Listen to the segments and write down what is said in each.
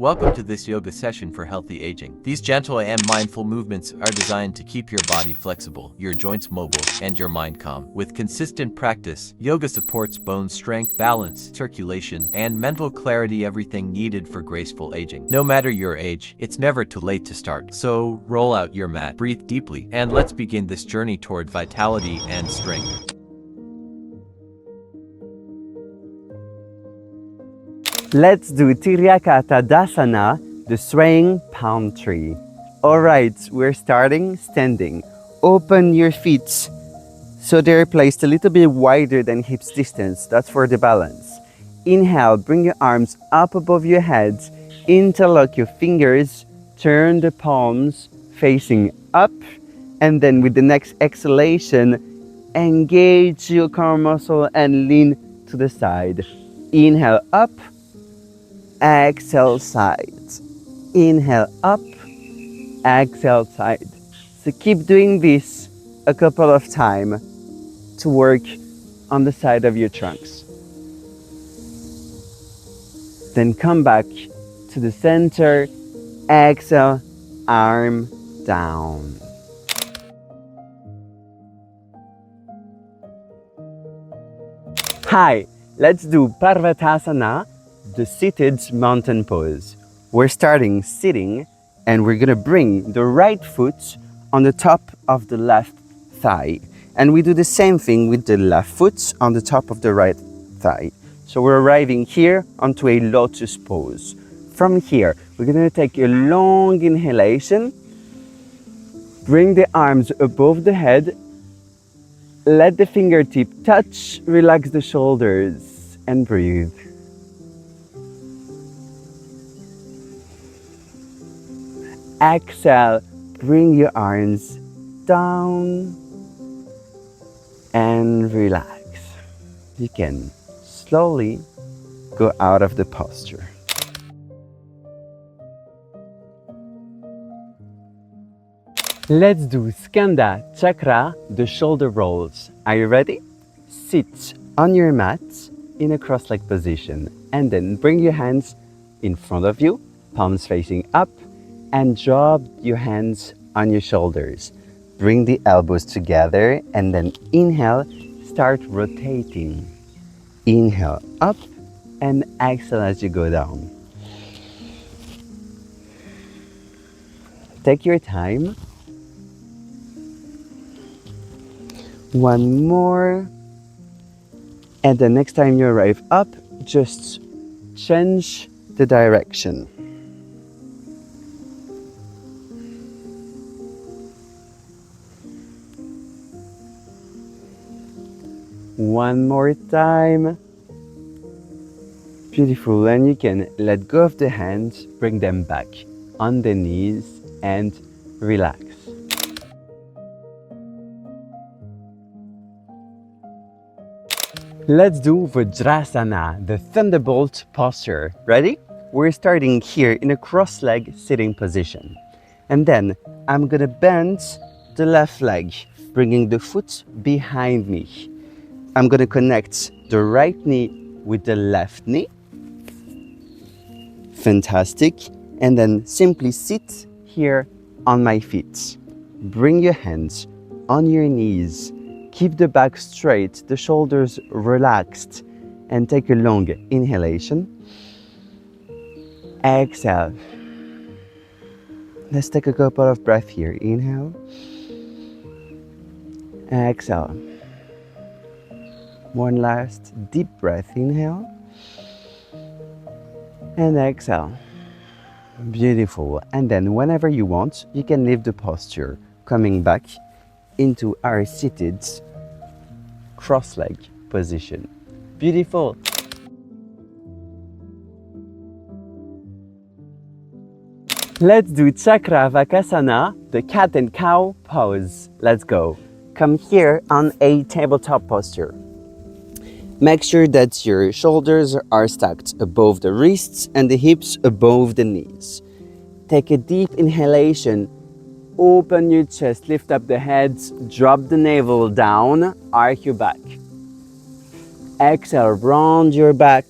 Welcome to this yoga session for healthy aging. These gentle and mindful movements are designed to keep your body flexible, your joints mobile, and your mind calm. With consistent practice, yoga supports bone strength, balance, circulation, and mental clarity, everything needed for graceful aging. No matter your age, it's never too late to start. So roll out your mat, breathe deeply, and let's begin this journey toward vitality and strength. Let's do Tiryaka Tadasana, the swaying palm tree. Alright, we're starting standing. Open your feet so they're placed a little bit wider than hips distance. That's for the balance. Inhale, bring your arms up above your head. Interlock your fingers. Turn the palms facing up. And then with the next exhalation, engage your core muscle and lean to the side. Inhale up. Exhale side. Inhale up, exhale side. So keep doing this a couple of times to work on the side of your trunks. Then come back to the center. Exhale, arm down. Hi, let's do Parvatasana, the seated mountain pose. We're starting sitting and we're gonna bring the right foot on the top of the left thigh. And we do the same thing with the left foot on the top of the right thigh. So we're arriving here onto a lotus pose. From here, we're gonna take a long inhalation. Bring the arms above the head. Let the fingertip touch, relax the shoulders and breathe. Exhale, bring your arms down and relax. You can slowly go out of the posture. Let's do Skanda Chakra, the shoulder rolls. Are you ready? Sit on your mat in a cross-legged position and then bring your hands in front of you, palms facing up, and drop your hands on your shoulders. Bring the elbows together and then inhale, start rotating. Inhale up and exhale as you go down. Take your time. One more. And the next time you arrive up, just change the direction. One more time. Beautiful. And you can let go of the hands, bring them back on the knees and relax. Let's do Vajrasana, the thunderbolt posture. Ready? We're starting here in a cross-leg sitting position. And then I'm gonna bend the left leg, bringing the foot behind me. I'm gonna connect the right knee with the left knee. Fantastic. And then simply sit here on my feet. Bring your hands on your knees. Keep the back straight, the shoulders relaxed, and take a long inhalation. Exhale. Let's take a couple of breaths here. Inhale. Exhale. One last deep breath. Inhale and exhale. Beautiful. And then whenever you want, you can leave the posture, coming back into our seated cross-leg position. Beautiful. Let's do Chakra Vakasana, the cat and cow pose. Let's go. Come here on a tabletop posture. Make sure that your shoulders are stacked above the wrists and the hips above the knees. Take a deep inhalation. Open your chest, lift up the head, drop the navel down, arch your back. Exhale, round your back.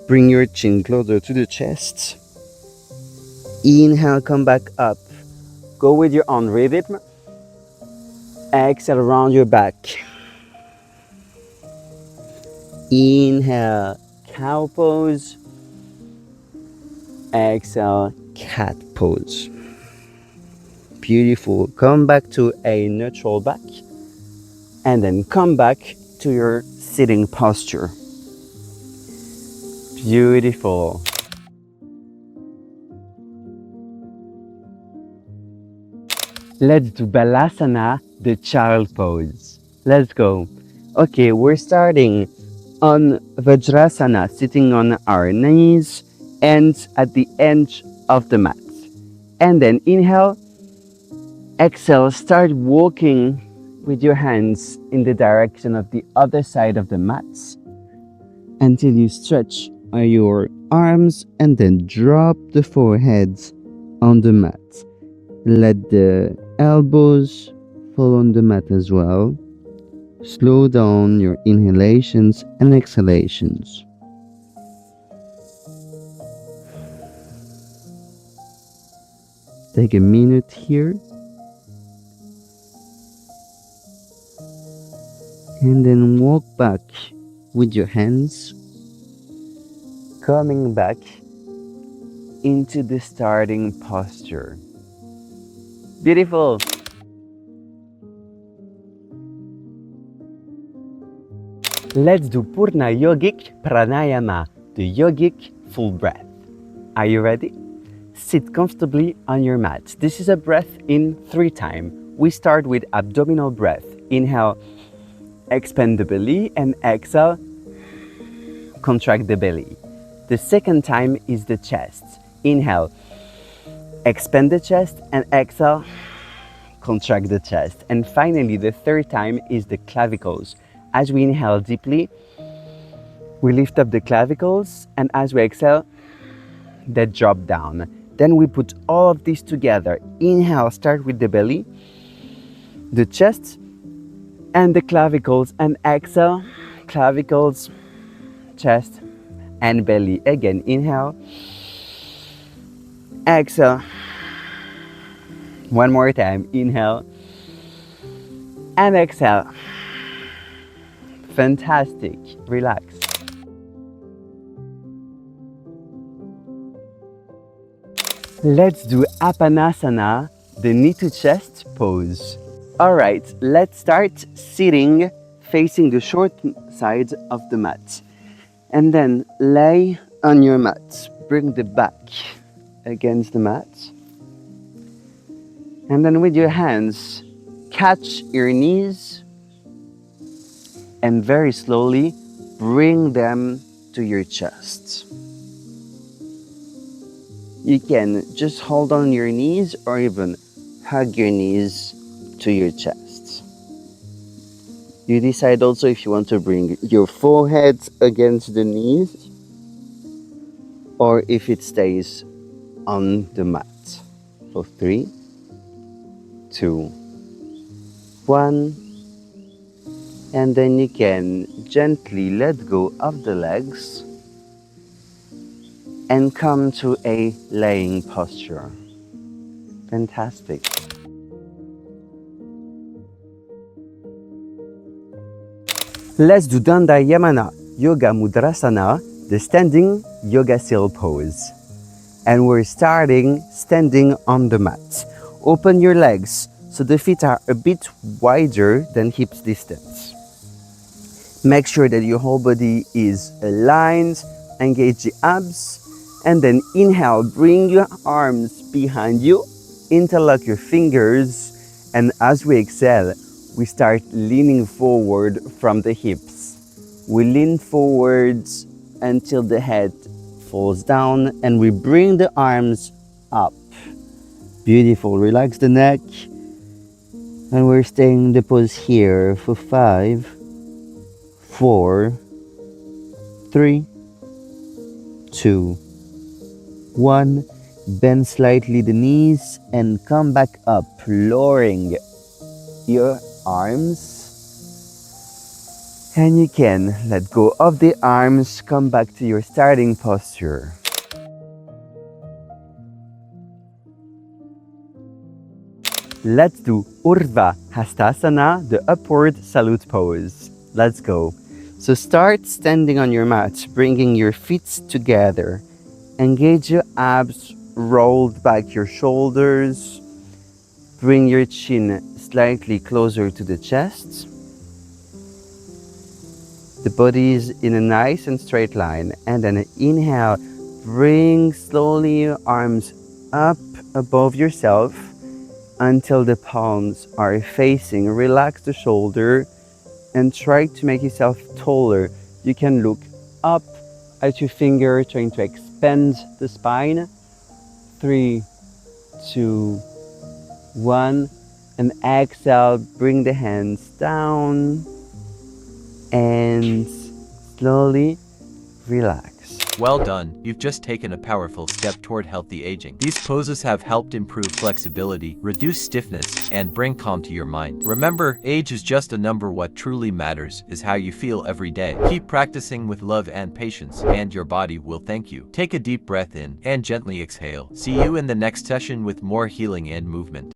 Bring your chin closer to the chest. Inhale, come back up. Go with your own rhythm. Exhale, round your back. Inhale, cow pose. Exhale, cat pose. Beautiful. Come back to a neutral back. And then come back to your sitting posture. Beautiful. Let's do Balasana, the child pose. Let's go. Okay, we're starting on Vajrasana, sitting on our knees and at the edge of the mat. And then inhale, exhale, start walking with your hands in the direction of the other side of the mat until you stretch your arms and then drop the forehead on the mat. Let the elbows fall on the mat as well. Slow down your inhalations and exhalations. Take a minute here. And then walk back with your hands, coming back into the starting posture. Beautiful. Let's do Purna Yogic Pranayama, the yogic full breath. Are you ready? Sit comfortably on your mat. This is a breath in 3 times. We start with abdominal breath. Inhale, expand the belly, and exhale, contract the belly. The second time is the chest. Inhale, expand the chest, and exhale, contract the chest. And finally, the third time is the clavicles. As we inhale deeply, we lift up the clavicles, and as we exhale, they drop down. Then we put all of these together. Inhale, start with the belly, the chest, and the clavicles, and exhale, clavicles, chest, and belly. Again, inhale, exhale. One more time, inhale, and exhale. Fantastic. Relax. Let's do Apanasana, the knee to chest pose. Alright, let's start sitting facing the short side of the mat. And then lay on your mat. Bring the back against the mat. And then with your hands, catch your knees and very slowly bring them to your chest. You can just hold on your knees or even hug your knees to your chest. You decide also if you want to bring your forehead against the knees or if it stays on the mat. For 3, 2, 1. And then you can gently let go of the legs and come to a laying posture. Fantastic. Let's do Dandayamana Yoga Mudrasana, the standing yoga seal pose. And we're starting standing on the mat. Open your legs so the feet are a bit wider than hips distance. Make sure that your whole body is aligned, engage the abs, and then inhale, bring your arms behind you, interlock your fingers, and as we exhale, we start leaning forward from the hips. We lean forwards until the head falls down, and we bring the arms up. Beautiful. Relax the neck, and we're staying in the pose here for 5, 4, 3, 2, 1. Bend slightly the knees and come back up, lowering your arms. And you can let go of the arms, come back to your starting posture. Let's do Urdhva Hastasana, the upward salute pose. Let's go. So start standing on your mat, bringing your feet together. Engage your abs, rolled back your shoulders. Bring your chin slightly closer to the chest. The body is in a nice and straight line. And then inhale, bring slowly your arms up above yourself until the palms are facing. Relax the shoulder and try to make yourself taller. You can look up at your finger, trying to expand the spine. 3, 2, 1. And exhale, bring the hands down and slowly relax. Well done, you've just taken a powerful step toward healthy aging. These poses have helped improve flexibility, reduce stiffness, and bring calm to your mind. Remember, age is just a number. What truly matters is how you feel every day. Keep practicing with love and patience, and your body will thank you. Take a deep breath in and gently exhale. See you in the next session with more healing and movement.